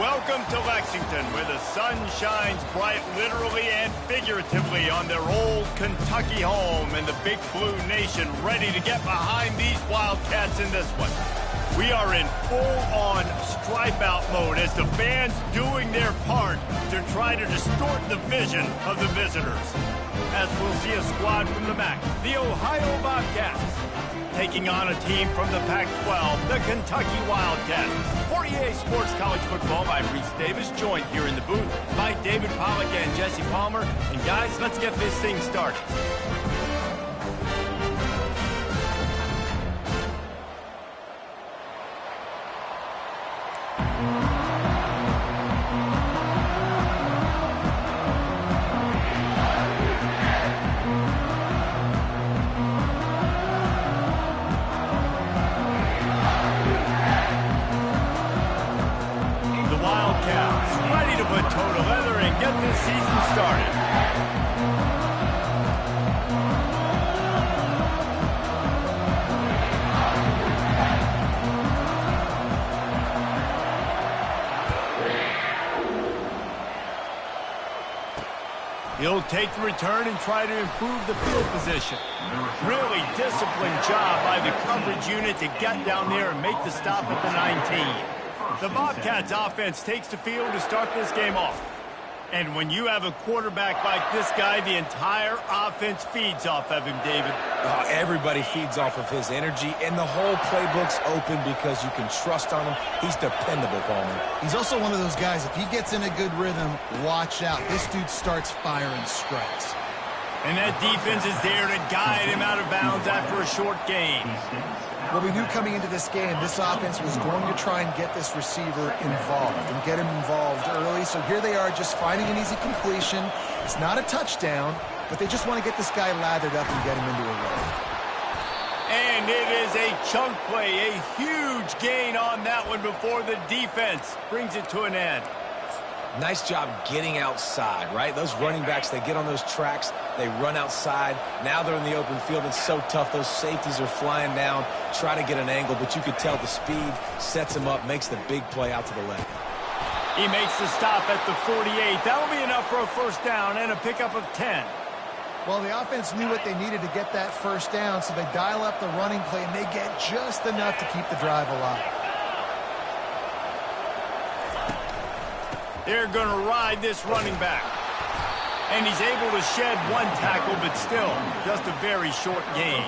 Welcome to Lexington, where the sun shines bright literally and figuratively on their old Kentucky home, and the Big Blue Nation ready to get behind these Wildcats in this one. We are in full-on stripe-out mode as the fans doing their part to try to distort the vision of the visitors. As we'll see a squad from the MAC, the Ohio Bobcats, taking on a team from the Pac-12, the Kentucky Wildcats. For EA Sports College Football, I'm Reese Davis, joined here in the booth by David Pollack and Jesse Palmer. And guys, let's get this thing started. He'll take the return and try to improve the field position. Really disciplined job by the coverage unit to get down there and make the stop at the 19. The Bobcats offense takes the field to start this game off. And when you have a quarterback like this guy, the entire offense feeds off of him, David. Everybody feeds off of his energy, and the whole playbook's open because you can trust on him. He's dependable, Palmer. He's also one of those guys, if he gets in a good rhythm, watch out. This dude starts firing strikes. And that defense is there to guide him out of bounds after a short gain. Well, we knew coming into this game, this offense was going to try and get this receiver involved and get him involved early. So here they are just finding an easy completion. It's not a touchdown, but they just want to get this guy lathered up and get him into a row. And it is a chunk play, a huge gain on that one before the defense brings it to an end. Nice job getting outside, right? Those running backs, they get on those tracks, they run outside. Now they're in the open field. It's so tough. Those safeties are flying down, try to get an angle, but you could tell the speed sets him up, makes the big play out to the left. He makes the stop at the 48. That'll be enough for a first down and a pickup of 10. Well, the offense knew what they needed to get that first down, so they dial up the running play, and they get just enough to keep the drive alive. They're going to ride this running back. And he's able to shed one tackle, but still just a very short gain.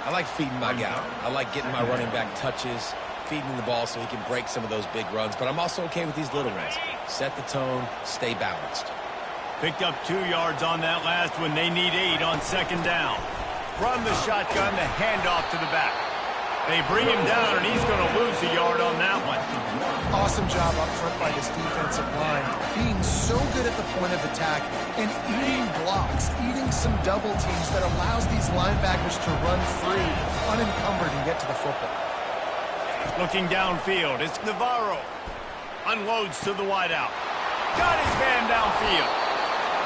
I like feeding my guy. I like getting my running back touches, feeding the ball so he can break some of those big runs. But I'm also okay with these little ones. Set the tone, stay balanced. Picked up 2 yards on that last one. They need 8 on second down. From the shotgun, the handoff to the back. They bring him down, and he's going to lose a yard on that one. Awesome job up front by this defensive line. Being so good at the point of attack and eating blocks, eating some double teams that allows these linebackers to run free, unencumbered, and get to the football. Looking downfield, it's Navarro. Unloads to the wideout. Got his man downfield.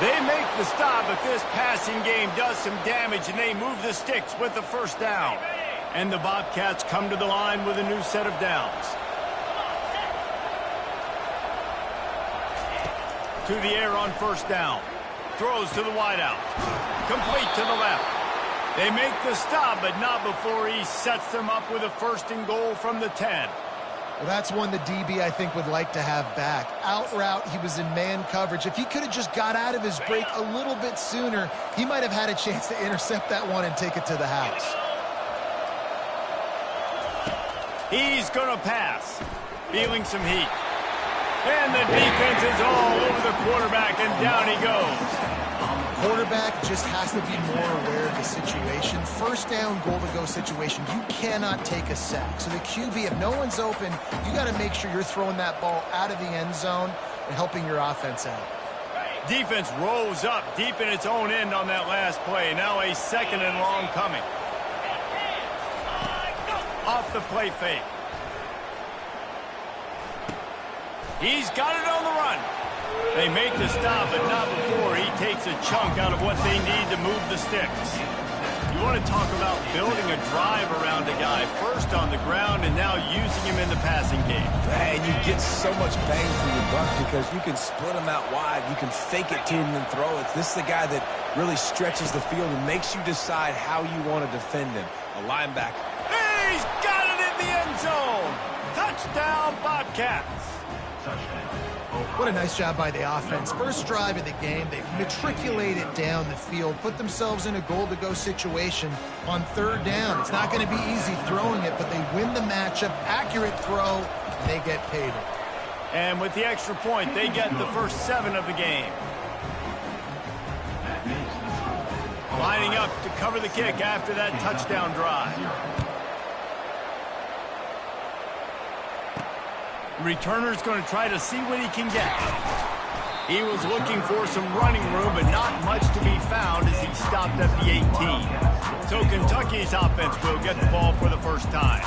They make the stop, but this passing game does some damage, and they move the sticks with the first down. And the Bobcats come to the line with a new set of downs. To the air on first down. Throws to the wideout. Complete to the left. They make the stop, but not before he sets them up with a first and goal from the 10. Well, that's one the DB, I think, would like to have back. Out route, he was in man coverage. If he could have just got out of his break a little bit sooner, he might have had a chance to intercept that one and take it to the house. He's going to pass. Feeling some heat. And the defense is all over the quarterback, and down he goes. Quarterback just has to be more aware of the situation. First down, goal-to-go situation. You cannot take a sack. So the QB, if no one's open, you got to make sure you're throwing that ball out of the end zone and helping your offense out. Defense rose up deep in its own end on that last play. Now a second and long coming. Off the play fake. He's got it on the run. They make the stop, but not before he takes a chunk out of what they need to move the sticks. You want to talk about building a drive around a guy. First on the ground and now using him in the passing game. And you get so much bang for your buck because you can split them out wide. You can fake it to him and throw it. This is the guy that really stretches the field and makes you decide how you want to defend him. A linebacker. He's got it in the end zone. Touchdown, Bobcats. What a nice job by the offense. First drive of the game, they matriculated down the field, put themselves in a goal-to-go situation on third down. It's not going to be easy throwing it, but they win the matchup. Accurate throw, and they get paid. And with the extra point, they get the first 7 of the game. Lining up to cover the kick after that touchdown drive. Returner's going to try to see what he can get. He was looking for some running room, but not much to be found as he stopped at the 18. So Kentucky's offense will get the ball for the first time.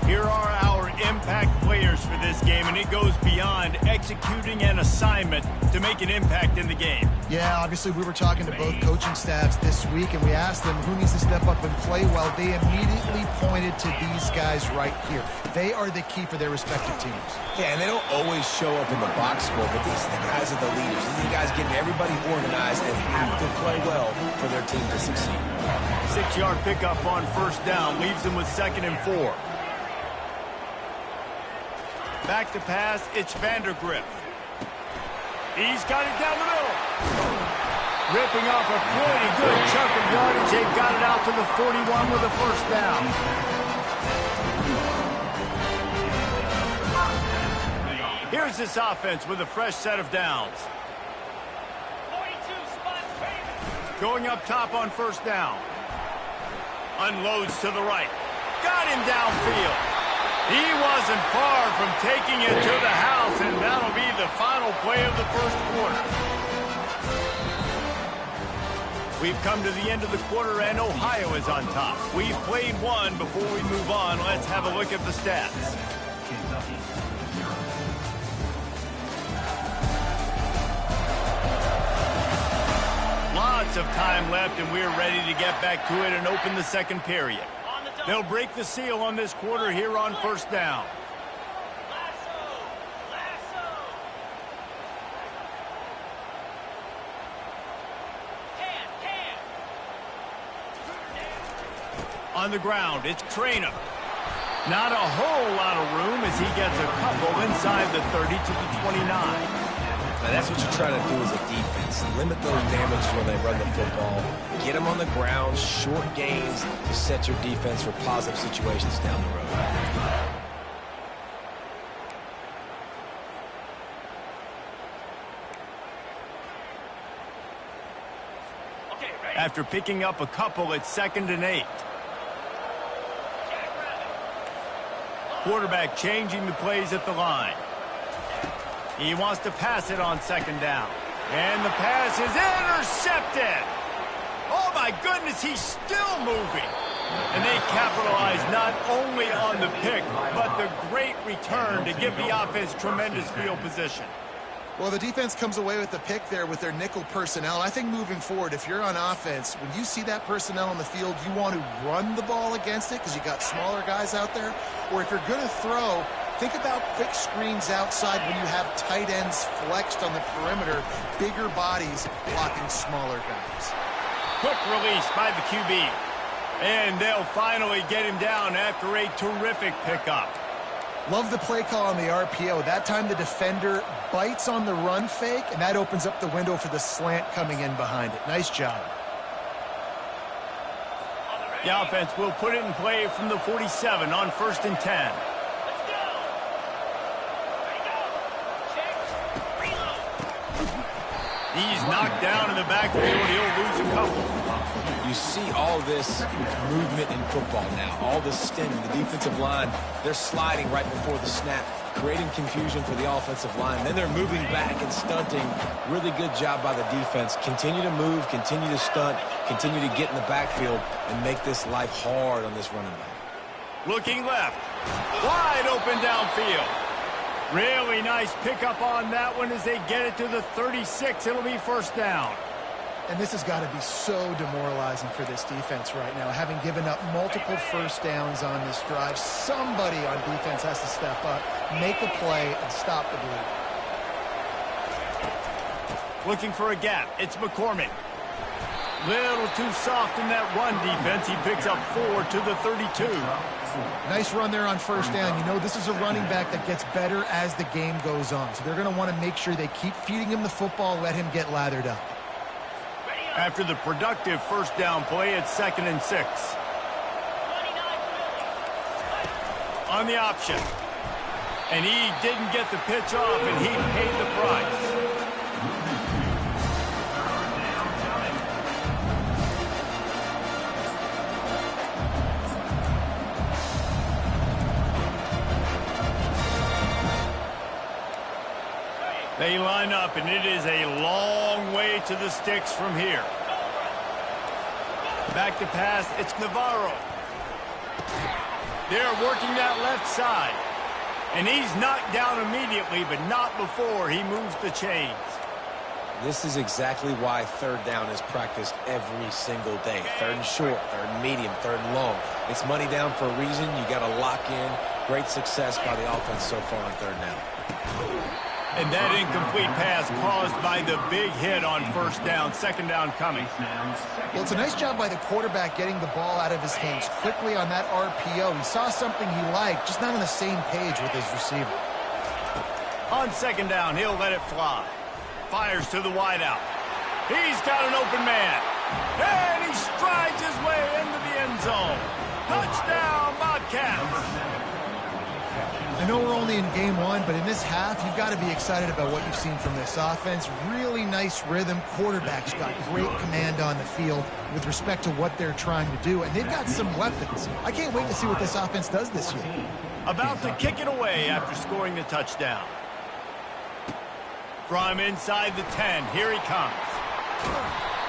Here are our impact players for this game, and it goes beyond executing an assignment to make an impact in the game. Yeah, obviously we were talking to both coaching staffs this week, and we asked them who needs to step up and play well. They immediately pointed to these guys right here. They are the key for their respective teams. Yeah, and they don't always show up in the box score, but these are the guys are the leaders. These are the guys getting everybody organized and have to play well for their team to succeed. 6-yard pickup on first down leaves them with 2nd and 4. Back to pass, it's Vandergrift. He's got it down the middle. Ripping off a pretty good chunk of yardage. They've got it out to the 41 with a first down. Here's this offense with a fresh set of downs. Going up top on first down. Unloads to the right. Got him downfield. He wasn't far from taking it to the house, and that'll be the final play of the first quarter. We've come to the end of the quarter, and Ohio is on top. We've played one. Before we move on, let's have a look at the stats. Lots of time left, and we're ready to get back to it and open the second period. They'll break the seal on this quarter here on first down. On the ground, it's Traynor. Not a whole lot of room as he gets a couple inside the 30 to the 29. Now that's what you try to do as a defense. Limit those damages when they run the football. Get them on the ground, short gains to set your defense for positive situations down the road. After picking up a couple, it's 2nd and 8. Quarterback changing the plays at the line. He wants to pass it on 2nd down. And the pass is intercepted. Oh, my goodness, he's still moving. And they capitalize not only on the pick, but the great return to give the offense tremendous field position. Well, the defense comes away with the pick there with their nickel personnel. I think moving forward, if you're on offense, when you see that personnel on the field, you want to run the ball against it because you got smaller guys out there. Or if you're going to throw, think about quick screens outside when you have tight ends flexed on the perimeter, bigger bodies blocking smaller guys. Quick release by the QB. And they'll finally get him down after a terrific pickup. Love the play call on the RPO. That time the defender bites on the run fake, and that opens up the window for the slant coming in behind it. Nice job. The offense will put it in play from the 47 on 1st and 10. He's knocked down in the backfield. He'll lose a couple. You see all this movement in football now, all this stemming. The defensive line, they're sliding right before the snap, creating confusion for the offensive line. Then they're moving back and stunting. Really good job by the defense. Continue to move, continue to stunt, continue to get in the backfield and make this life hard on this running back. Looking left. Wide open downfield. Really nice pickup on that one as they get it to the 36. It'll be first down. And this has got to be so demoralizing for this defense right now, having given up multiple first downs on this drive. Somebody on defense has to step up, make a play, and stop the bleed. Looking for a gap. It's McCormick. Little too soft in that run defense. He picks up 4 to the 32. Nice run there on first down. You know, this is a running back that gets better as the game goes on. So they're going to want to make sure they keep feeding him the football, let him get lathered up. After the productive first down play, it's 2nd and 6. On the option. And he didn't get the pitch off, and he paid the price. They line up, and it is a long way to the sticks from here. Back to pass, it's Navarro. They're working that left side. And he's knocked down immediately, but not before he moves the chains. This is exactly why 3rd down is practiced every single day. 3rd and short, 3rd and medium, 3rd and long. It's money down for a reason. You got to lock in. Great success by the offense so far on 3rd down. And that incomplete pass caused by the big hit on first down. 2nd down coming. Well, it's a nice job by the quarterback getting the ball out of his hands quickly on that RPO. He saw something he liked, just not on the same page with his receiver. On 2nd down, he'll let it fly. Fires to the wideout. He's got an open man. And he strides his way into the end zone. Touchdown, Bobcats. I know we're only in game 1, but in this half, you've got to be excited about what you've seen from this offense. Really nice rhythm. Quarterback's got great command on the field with respect to what they're trying to do, and they've got some weapons. I can't wait to see what this offense does this year. About to kick it away after scoring the touchdown. From inside the 10, here he comes.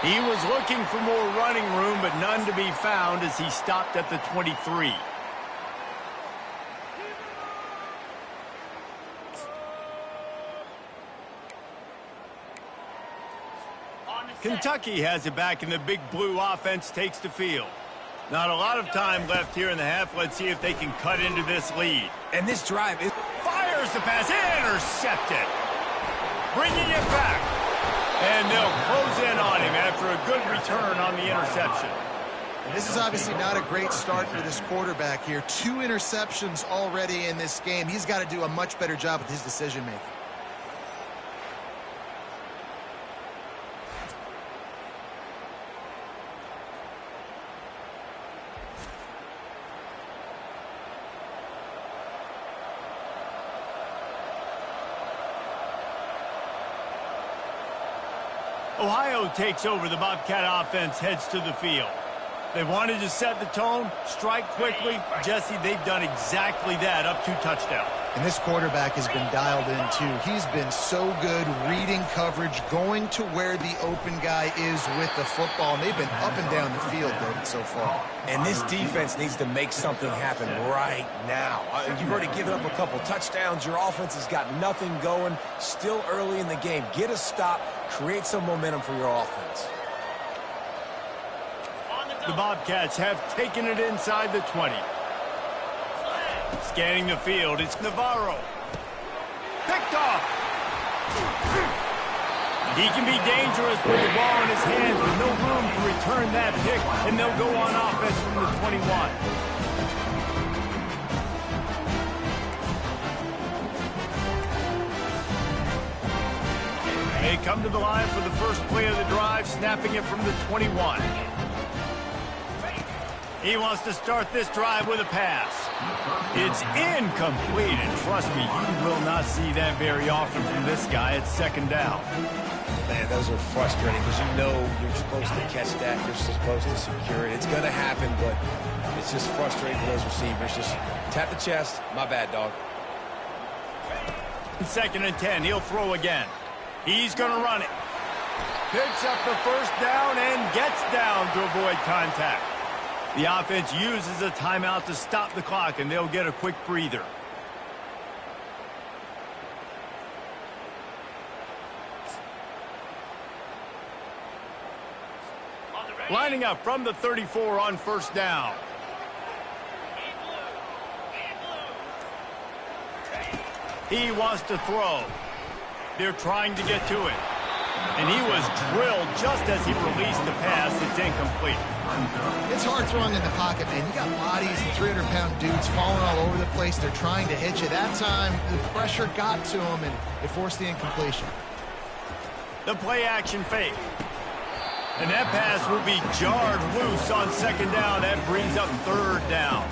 He was looking for more running room, but none to be found as he stopped at the 23. Kentucky has it back, and the Big Blue offense takes the field. Not a lot of time left here in the half. Let's see if they can cut into this lead. And this drive is... Fires the pass. Intercepted. Bringing it back. And they'll close in on him after a good return on the interception. And this is obviously not a great start for this quarterback here. 2 interceptions already in this game. He's got to do a much better job with his decision-making. Ohio takes over. The Bobcat offense heads to the field. They wanted to set the tone, strike quickly. Jesse, they've done exactly that, up 2 touchdowns. And this quarterback has been dialed in, too. He's been so good reading coverage, going to where the open guy is with the football. And they've been up and down the field, David, so far. And this defense needs to make something happen right now. You've already given up a couple touchdowns. Your offense has got nothing going. Still early in the game. Get a stop. Create some momentum for your offense. The Bobcats have taken it inside the 20. Scanning the field, it's Navarro. Picked off. He can be dangerous with the ball in his hands, with no room to return that pick, and they'll go on offense from the 21. They come to the line for the first play of the drive, snapping it from the 21. He wants to start this drive with a pass. It's incomplete, and trust me, you will not see that very often from this guy at 2nd down. Man, those are frustrating because you know you're supposed to catch that. You're supposed to secure it. It's going to happen, but it's just frustrating for those receivers. Just tap the chest. My bad, dog. 2nd and 10. He'll throw again. He's going to run it. Picks up the first down and gets down to avoid contact. The offense uses a timeout to stop the clock, and they'll get a quick breather. Lining up from the 34 on first down. He wants to throw. They're trying to get to it. And he was drilled just as he released the pass. It's incomplete. It's hard throwing in the pocket, man. You got bodies and 300-pound dudes falling all over the place. They're trying to hit you. That time, the pressure got to him, and it forced the incompletion. The play-action fake. And that pass will be jarred loose on second down. That brings up third down.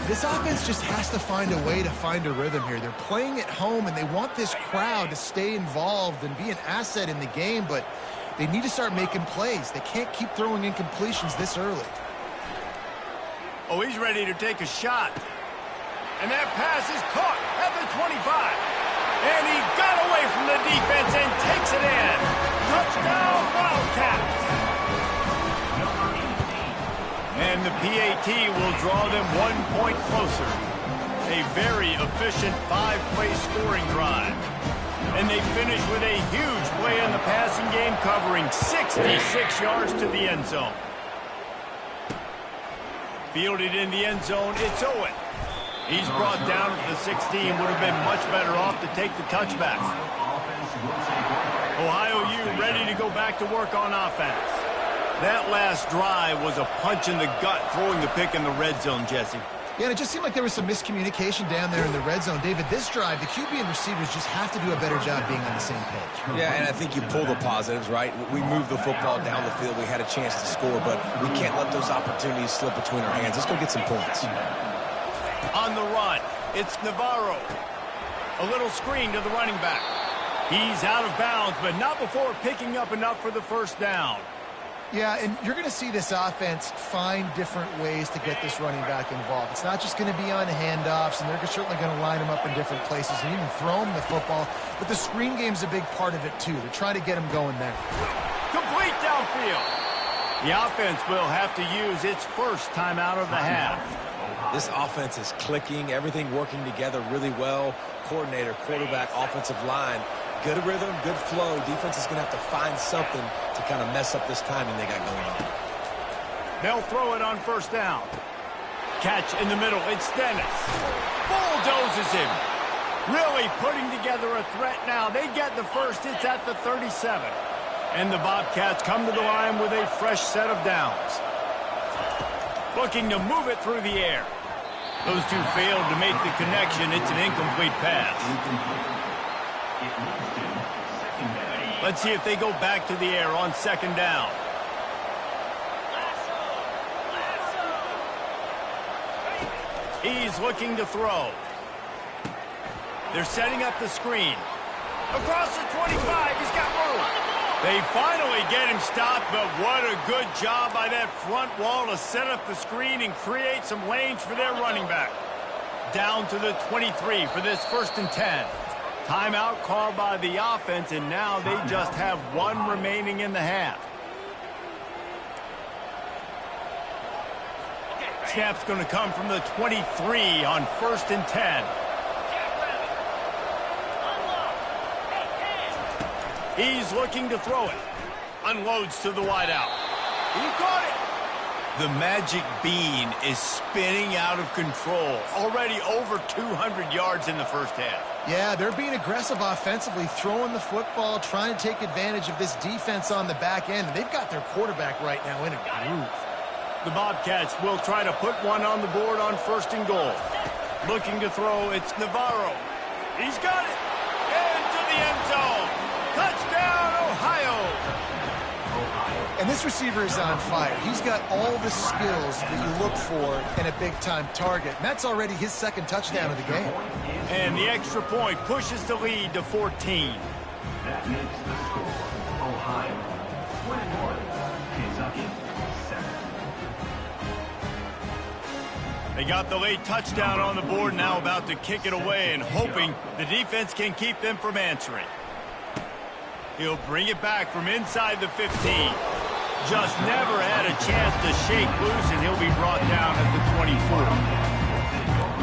This offense just has to find a way to find a rhythm here. They're playing at home, and they want this crowd to stay involved and be an asset in the game, but they need to start making plays. They can't keep throwing incompletions this early. Oh, he's ready to take a shot. And that pass is caught at the 25. And he got away from the defense and takes it in. Touchdown, Wildcats. And the PAT will draw them 1 point closer. A very efficient 5-play scoring drive. And they finish with a huge play in the passing game, covering 66 yards to the end zone. Fielded in the end zone, it's Owen. He's brought down at the 16, would have been much better off to take the touchback. Ohio U ready to go back to work on offense. That last drive was a punch in the gut, throwing the pick in the red zone, Jesse. Yeah, and it just seemed like there was some miscommunication down there in the red zone. David, this drive, the QB and receivers just have to do a better job being on the same page. Yeah, and I think you pull the positives, right? We moved the football down the field. We had a chance to score, but we can't let those opportunities slip between our hands. Let's go get some points. On the run, it's Navarro. A little screen to the running back. He's out of bounds, but not before picking up enough for the first down. Yeah, and you're going to see this offense find different ways to get this running back involved. It's not just going to be on handoffs, and they're certainly going to line him up in different places and even throw him the football. But the screen game's a big part of it, too. They're trying to get him going there. Complete downfield. The offense will have to use its first timeout of the half. This offense is clicking, everything working together really well. Coordinator, quarterback, offensive line. Good rhythm, good flow. Defense is going to have to find something to kind of mess up this timing they got going on. They'll throw it on first down. Catch in the middle. It's Dennis. Bulldozes him. Really putting together a threat now. They get the first. It's at the 37. And the Bobcats come to the line with a fresh set of downs. Looking to move it through the air. Those two failed to make the connection. It's an incomplete pass. Let's see if they go back to the air on second down. He's looking to throw. They're setting up the screen. Across the 25, he's got room. They finally get him stopped, but what a good job by that front wall to set up the screen and create some lanes for their running back. Down to the 23 for this 1st and 10. Timeout called by the offense, and now they just have one remaining in the half. Snap's going to come from the 23 on 1st and 10. He's looking to throw it. Unloads to the wideout. He caught it. The magic bean is spinning out of control. Already over 200 yards in the first half. Yeah, they're being aggressive offensively, throwing the football, trying to take advantage of this defense on the back end. And they've got their quarterback right now in a groove. The Bobcats will try to put one on the board on 1st and goal. Looking to throw, it's Navarro. He's got it. Into the end zone. Touchdown, Ohio. And this receiver is on fire. He's got all the skills that you look for in a big-time target. And that's already his 2nd touchdown of the game. And the extra point pushes the lead to 14. That makes the score Ohio 21, Kentucky 7. They got the late touchdown on the board, now about to kick it away and hoping the defense can keep them from answering. He'll bring it back from inside the 15. Just never had a chance to shake loose, and he'll be brought down at the 24.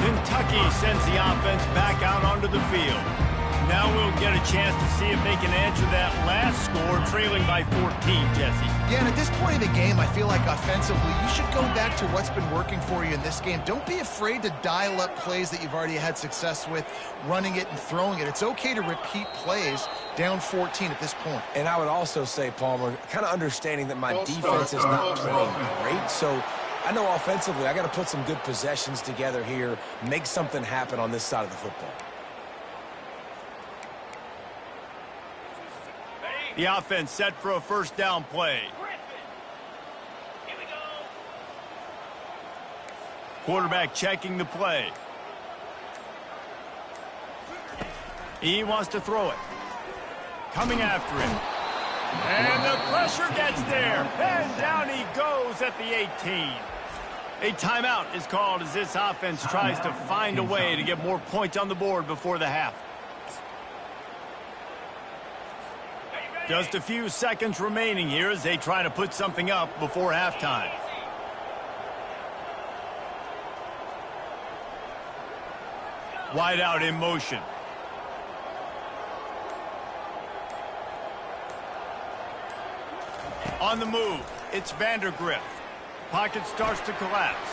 Kentucky sends the offense back out onto the field. Now we'll get a chance to see if they can answer that last score, trailing by 14, Jesse. Yeah, and at this point in the game, I feel like offensively, you should go back to what's been working for you in this game. Don't be afraid to dial up plays that you've already had success with, running it and throwing it. It's okay to repeat plays down 14 at this point. And I would also say, Palmer, kind of understanding that my defense is not playing great, so I know offensively I got to put some good possessions together here, make something happen on this side of the football. The offense set for a first down play. Quarterback checking the play. He wants to throw it. Coming after him. And the pressure gets there. And down he goes at the 18. A timeout is called as this offense tries to find a way to get more points on the board before the half. Just a few seconds remaining here as they try to put something up before halftime. Wide out in motion. On the move, it's Vandergriff. Pocket starts to collapse.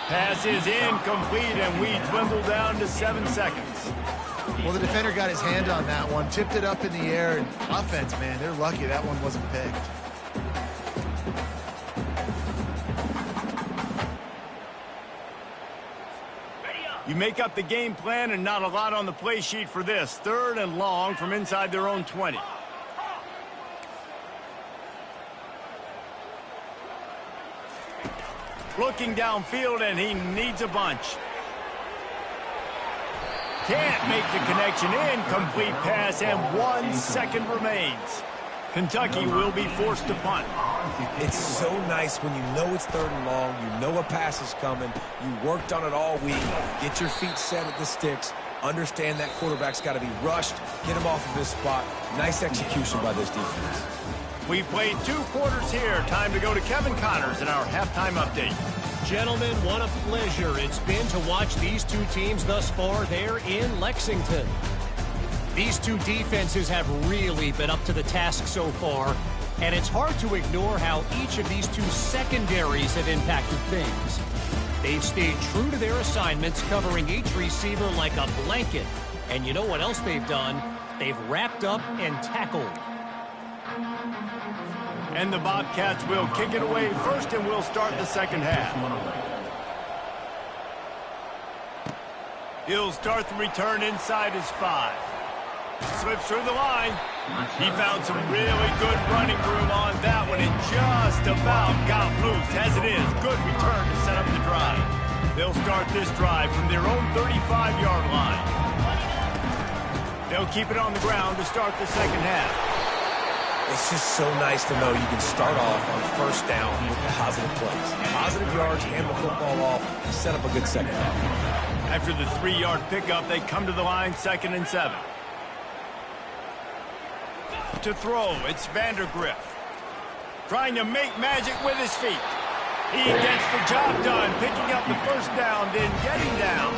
Pass is incomplete, and we dwindle down to 7 seconds. Well, the defender got his hand on that one, tipped it up in the air, and offense, man, they're lucky that one wasn't picked. You make up the game plan and not a lot on the play sheet for this. 3rd and long from inside their own 20. Looking downfield, and he needs a bunch. Can't make the connection. Incomplete pass, and 1 second remains. Kentucky will be forced to punt. It's so nice when you know it's 3rd and long, you know a pass is coming, you worked on it all week, get your feet set at the sticks, understand that quarterback's got to be rushed, get him off of his spot. Nice execution by this defense. We've played 2 quarters here. Time to go to Kevin Connors in our halftime update. Gentlemen, what a pleasure it's been to watch these 2 teams thus far there in Lexington. These 2 defenses have really been up to the task so far, and it's hard to ignore how each of these 2 secondaries have impacted things. They've stayed true to their assignments, covering each receiver like a blanket. And you know what else they've done? They've wrapped up and tackled. And the Bobcats will kick it away first, and we'll start the second half. He'll start the return inside his 5. Slips through the line. He found some really good running room on that one and just about got loose. As it is, good return to set up the drive. They'll start this drive from their own 35-yard line. They'll keep it on the ground to start the second half. It's just so nice to know you can start off on 1st down with positive plays. Positive yards, hand the football off, set up a good second half. After the 3-yard pickup, they come to the line 2nd and 7. To throw, it's Vandergriff. Trying to make magic with his feet. He gets the job done, picking up the 1st down, then getting down.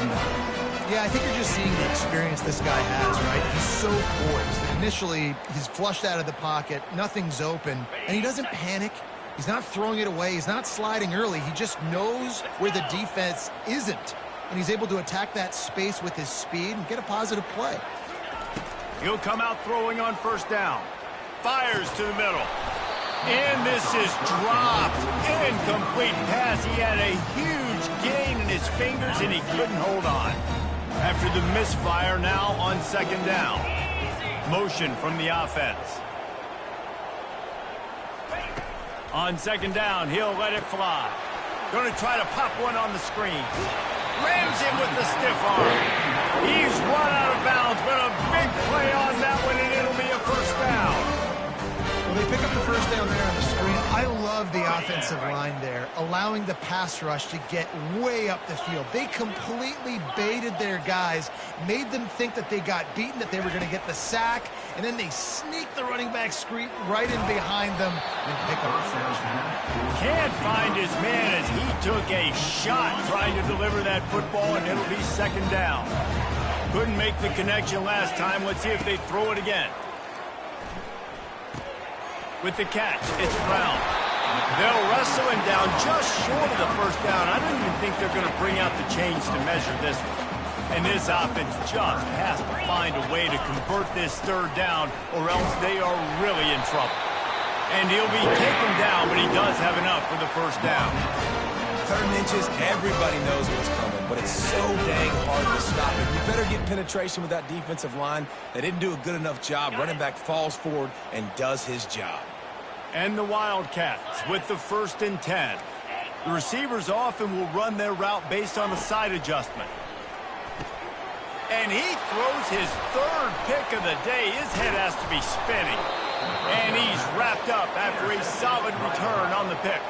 Yeah, I think you're just seeing the experience this guy has, right? He's so poised. Initially, he's flushed out of the pocket, nothing's open, and he doesn't panic. He's not throwing it away. He's not sliding early. He just knows where the defense isn't, and he's able to attack that space with his speed and get a positive play. He'll come out throwing on 1st down. Fires to the middle. And this is dropped. Incomplete pass. He had a huge gain in his fingers, and he couldn't hold on. After the misfire, now on 2nd down. Motion from the offense. On 2nd down, he'll let it fly. Going to try to pop one on the screen. Rams him with the stiff arm. He's run out of bounds, but a big play on that one, and it'll be a 1st down. Well, they pick up the 1st down there on the screen. I love the offensive line there, allowing the pass rush to get way up the field. They completely baited their guys, made them think that they got beaten, that they were going to get the sack, and then they sneak the running back screen right in behind them and pick up the 1st down. Can't find his man as he took a shot trying to deliver that football, and it'll be 2nd down. Couldn't make the connection last time. Let's see if they throw it again. With the catch, it's Brown. They'll wrestle him down just short of the first down. I don't even think they're going to bring out the chains to measure this one. And this offense just has to find a way to convert this third down, or else they are really in trouble. And he'll be taken down, but he does have enough for the first down. 3rd inches, everybody knows what's coming, but it's so dang hard to stop it. You better get penetration with that defensive line. They didn't do a good enough job. Running back falls forward and does his job. And the Wildcats with the 1st and 10. The receivers often will run their route based on the side adjustment. And he throws his 3rd pick of the day. His head has to be spinning. And he's wrapped up after a solid return on the pick.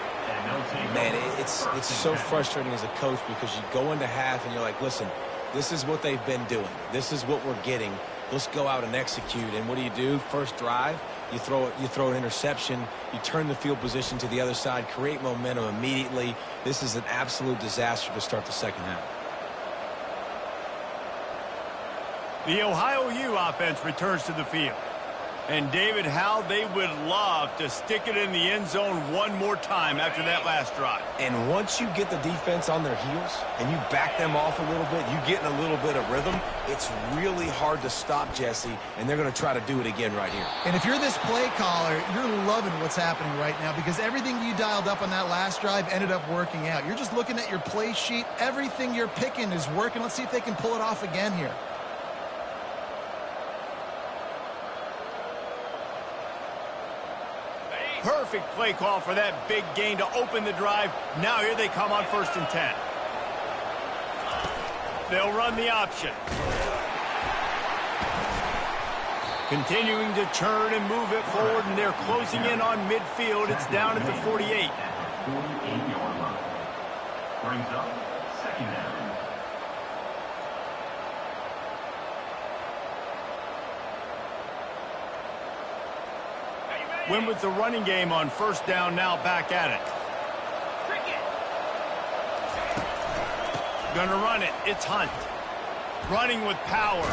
Man, it's so frustrating as a coach because you go into half and you're like, listen, this is what they've been doing. This is what we're getting. Let's go out and execute. And what do? First drive, you throw an interception, you turn the field position to the other side, create momentum immediately. This is an absolute disaster to start the second half. The Ohio U offense returns to the field. And David, how they would love to stick it in the end zone one more time after that last drive. And once you get the defense on their heels and you back them off a little bit, you get in a little bit of rhythm, it's really hard to stop, Jesse, and they're going to try to do it again right here. And if you're this play caller, you're loving what's happening right now because everything you dialed up on that last drive ended up working out. You're just looking at your play sheet. Everything you're picking is working. Let's see if they can pull it off again here. Perfect play call for that big gain to open the drive. Now here they come on 1st and 10. They'll run the option. Continuing to churn and move it forward, and they're closing in on midfield. It's down at the 48. 48-yard line. Brings up 2nd down. Win with the running game on 1st down, now back at it. Gonna run it. It's Hunt. Running with power.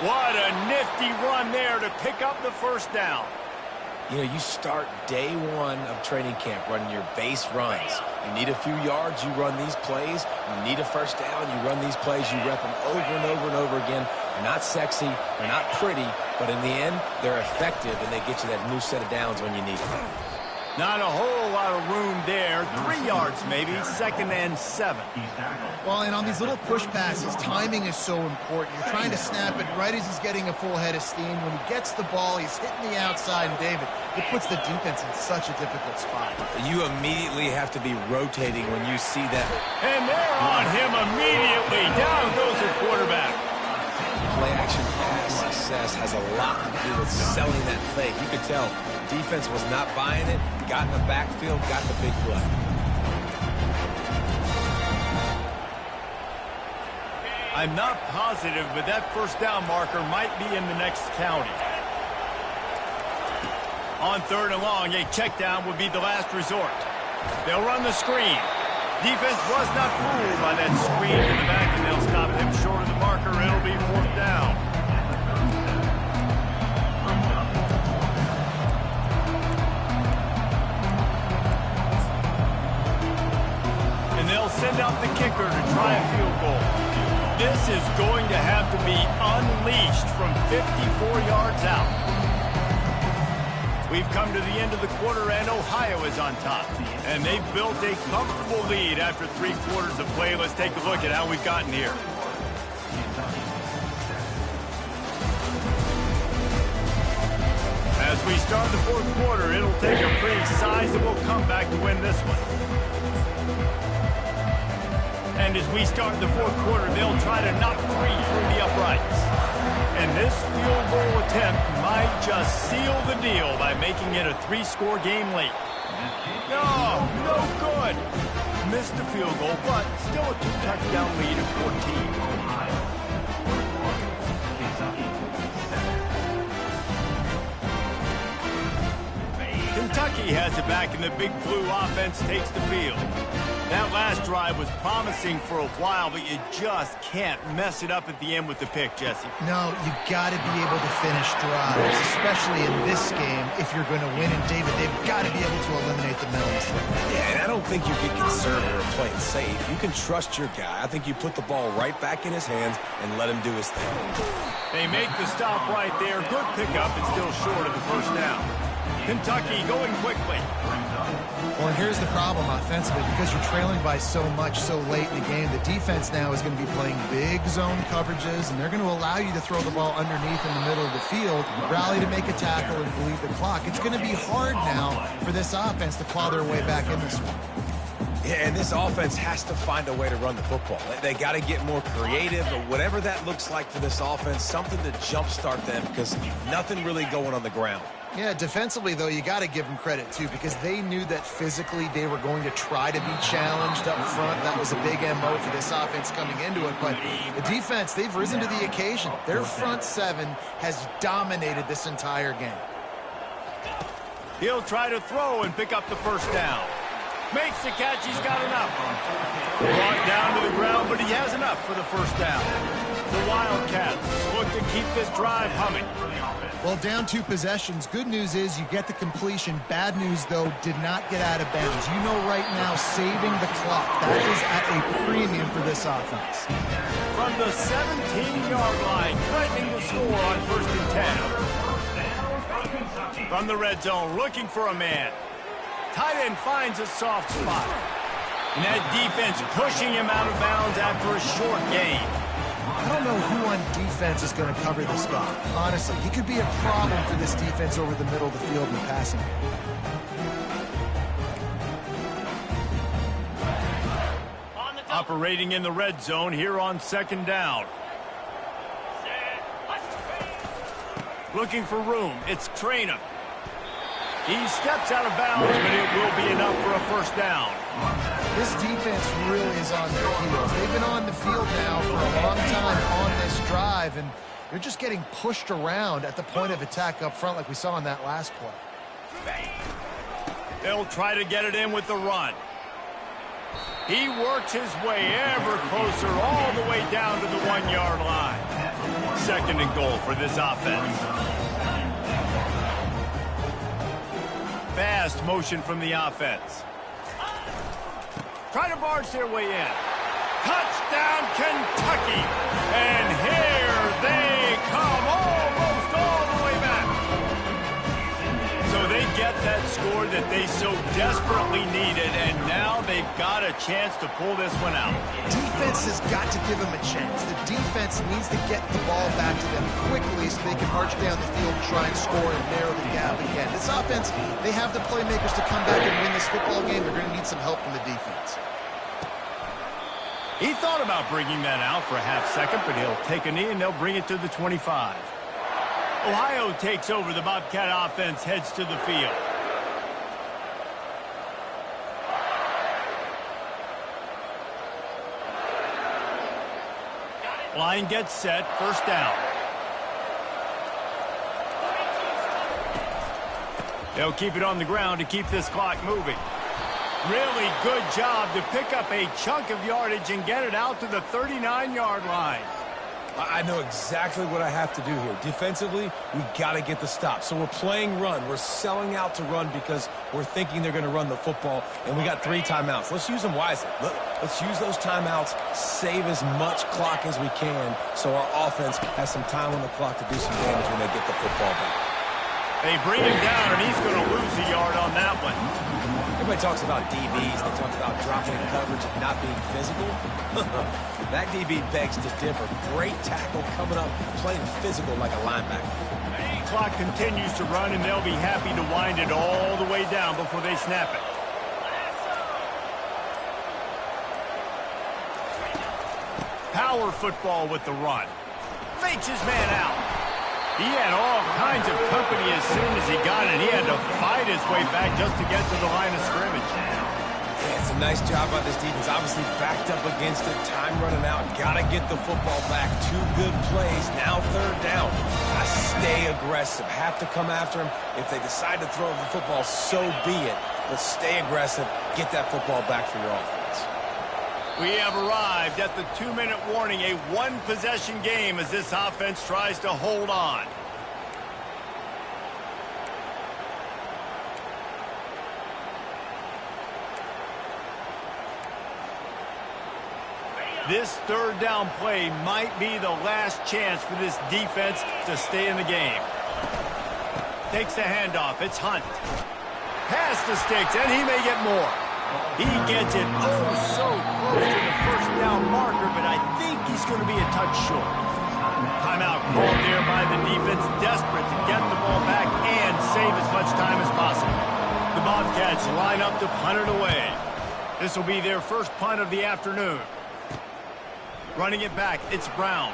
What a nifty run there to pick up the 1st down. You know, you start day 1 of training camp running your base runs. You need a few yards, you run these plays. You need a 1st down, you run these plays. You rep them over and over and over again. They're not sexy, they're not pretty, but in the end, they're effective, and they get you that new set of downs when you need them. Not a whole lot of room there. 3 yards maybe, 2nd and 7. Well, and on these little push passes, timing is so important. You're trying to snap it right as he's getting a full head of steam. When he gets the ball, he's hitting the outside, and David, it puts the defense in such a difficult spot. You immediately have to be rotating when you see that. And they're on him immediately. Down goes the quarterback. Play-action pass success has a lot to do with selling that fake. You could tell defense was not buying it, got in the backfield, got the big play. I'm not positive, but that 1st down marker might be in the next county. On 3rd and long, a check down would be the last resort. They'll run the screen. Defense was not fooled by that screen in the back, and they'll stop him short of the marker. It'll be 4th down. And they'll send out the kicker to try a field goal. This is going to have to be unleashed from 54 yards out. We've come to the end of the quarter, and Ohio is on top. And they've built a comfortable lead after 3 quarters of play. Let's take a look at how we've gotten here. As we start the 4th quarter, it'll take a pretty sizable comeback to win this one. And as we start the 4th quarter, they'll try to knock 3 through the uprights. And this field goal attempt might just seal the deal by making it a 3-score game late. No good. Missed the field goal, but still a 2-touchdown lead of 14. Kentucky has it back, and the Big Blue offense takes the field. That last drive was promising for a while, but you just can't mess it up at the end with the pick, Jesse. No, you got to be able to finish drives, especially in this game. If you're going to win, and David, they've got to be able to eliminate the mental mistake. Yeah, and I don't think you get conservative or play it safe. You can trust your guy. I think you put the ball right back in his hands and let him do his thing. They make the stop right there. Good pickup, and still short of the first down. Kentucky going quickly. Well, and here's the problem offensively. Because you're trailing by so much so late in the game, the defense now is going to be playing big zone coverages, and they're going to allow you to throw the ball underneath in the middle of the field, rally to make a tackle, and bleed the clock. It's going to be hard now for this offense to claw their way back in this one. Yeah, and this offense has to find a way to run the football. They got to get more creative, or whatever that looks like for this offense, something to jumpstart them, because nothing really going on the ground. Yeah, defensively, though, you got to give them credit, too, because they knew that physically they were going to try to be challenged up front. That was a big MO for this offense coming into it. But the defense, they've risen to the occasion. Their front seven has dominated this entire game. He'll try to throw and pick up the first down. Makes the catch. He's got enough. Brought down to the ground, but he has enough for the first down. The Wildcats look to keep this drive humming. Well, down 2 possessions. Good news is you get the completion. Bad news, though, did not get out of bounds. You know right now, saving the clock, that is at a premium for this offense. From the 17-yard line, threatening to score on 1st and 10. From the red zone, looking for a man. Tight end finds a soft spot. And that defense pushing him out of bounds after a short gain. I don't know who on defense is going to cover this guy. Honestly, he could be a problem for this defense over the middle of the field in passing. Operating in the red zone here on 2nd down. Looking for room. It's Traynor. He steps out of bounds, but it will be enough for a first down. This defense really is on their heels. They've been on the field now for a long time on this drive, and they're just getting pushed around at the point of attack up front like we saw in that last play. They'll try to get it in with the run. He works his way ever closer all the way down to the 1-yard line. 2nd and goal for this offense. Fast motion from the offense. Try to barge their way in. Touchdown, Kentucky! And here they come, almost all the way back. So they get that score that they so desperately needed, and now they've got a chance to pull this one out. Defense has got to give them a chance. The defense needs to get the ball back to them quickly so they can march down the field and try and score and narrow the gap again. This offense, they have the playmakers to come back and win this football game. They're going to need some help from the defense. He thought about bringing that out for a half second, but he'll take a knee and they'll bring it to the 25. Ohio takes over. The Bobcat offense heads to the field. Line gets set, first down. They'll keep it on the ground to keep this clock moving. Really good job to pick up a chunk of yardage and get it out to the 39-yard line. I know exactly what I have to do here. Defensively, we got to get the stop. So we're playing run. We're selling out to run because we're thinking they're going to run the football, and we got 3 timeouts. Let's use them wisely. Let's use those timeouts, save as much clock as we can so our offense has some time on the clock to do some damage when they get the football back. They bring him down, and he's going to lose a yard on that one. Everybody talks about DBs. They talk about dropping in coverage and not being physical. That DB begs to differ. Great tackle coming up, playing physical like a linebacker. The clock continues to run, and they'll be happy to wind it all the way down before they snap it. Power football with the run. Fakes his man out. He had all kinds of company as soon as he got it. He had to fight his way back just to get to the line of scrimmage. Yeah, it's a nice job by this defense. Obviously backed up against it. Time running out. Got to get the football back. 2 good plays. Now 3rd down. Got to stay aggressive. Have to come after him. If they decide to throw the football, so be it. But stay aggressive. Get that football back for your offense. We have arrived at the 2-minute warning, a one-possession game as this offense tries to hold on. This third down play might be the last chance for this defense to stay in the game. Takes the handoff. It's Hunt. Past the sticks, and he may get more. He gets it so close to the first down marker, but I think he's going to be a touch short. Timeout called there by the defense, desperate to get the ball back and save as much time as possible. The Bobcats line up to punt it away. This will be their first punt of the afternoon. Running it back, it's Brown.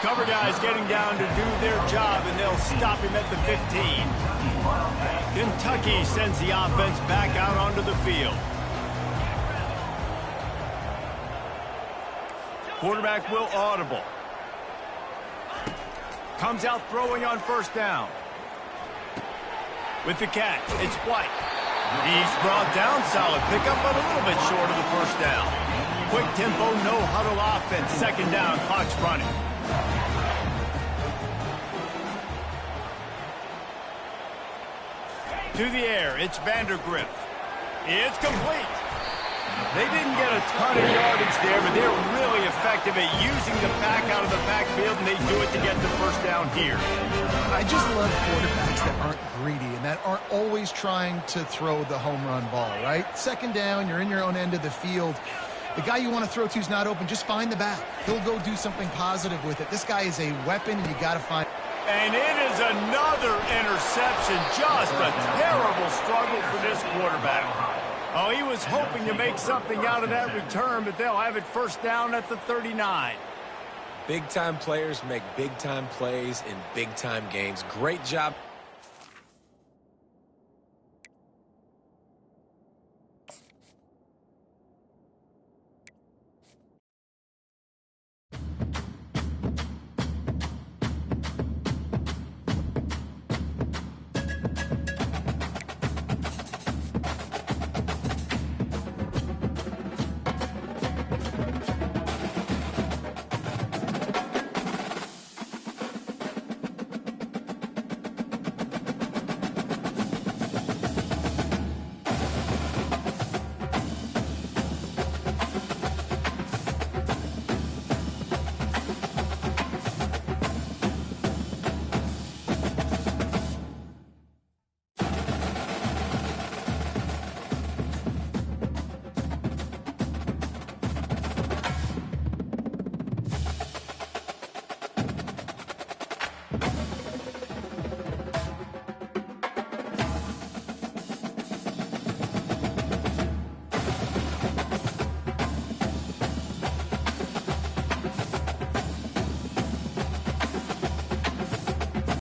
Cover guys getting down to do their job, and they'll stop him at the 15. Kentucky sends the offense back out onto the field. Quarterback will audible. Comes out throwing on first down. With the catch, it's White. He's brought down, solid pickup, but a little bit short of the first down. Quick tempo, no huddle offense. Second down, clock's running. To the air, it's Vandergrift. It's complete. They didn't get a ton of yardage there, but they're really effective at using the back out of the backfield, and they do it to get the first down here. I just love quarterbacks that aren't greedy and that aren't always trying to throw the home run ball, right? Second down, you're in your own end of the field. The guy you want to throw to is not open. Just find the back. He'll go do something positive with it. This guy is a weapon, and you got to find. And it is another interception. Just a terrible struggle for this quarterback. Oh, he was hoping to make something out of that return, but they'll have it first down at the 39. Big-time players make big-time plays in big-time games. Great job.